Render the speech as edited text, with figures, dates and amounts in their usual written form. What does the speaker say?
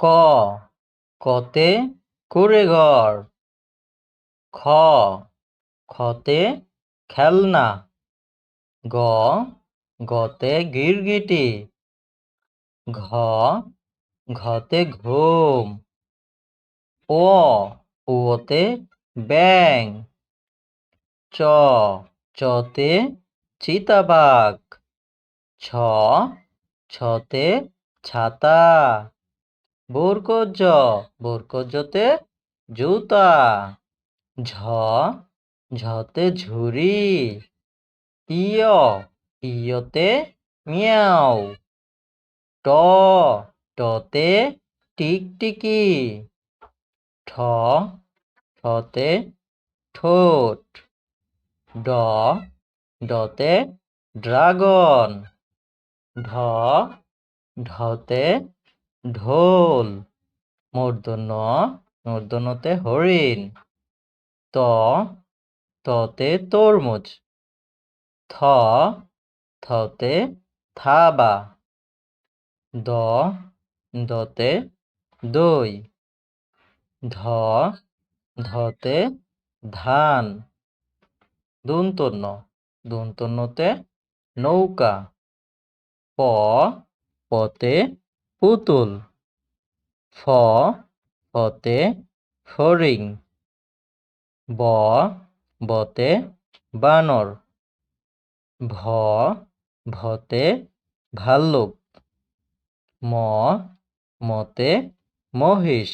ক কতে কুঁড়েঘর। খ খতে খেলনা। গ গতে গিরগিটি। ঘ ঘতে ঘুম। ও ওতে ব্যাঙ। চ চতে চিতাবাঘ। ছ ছতে ছাতা। বরকজতে জুতা। ঝ ঝতে ঝুড়ি। ইয় ইয়তে মিয়াও। ট টতে টিকটিকি। ঠ ঠতে ঠোঁট। ড ডতে ড্রাগন। ঢ ঢতে ঢোল। মূর্ধন্যতে হরিণ। ত ততে তরমুজ। থ থতে থাবা। দ দতে দই। ধ ধতে ধান। দন্তন্যতে নৌকা। প পতে পুতুল। ফ ফতে ফড়িং। ব বতে বানর। ভ ভতে ভাল্লুক। ম মতে মহিষ।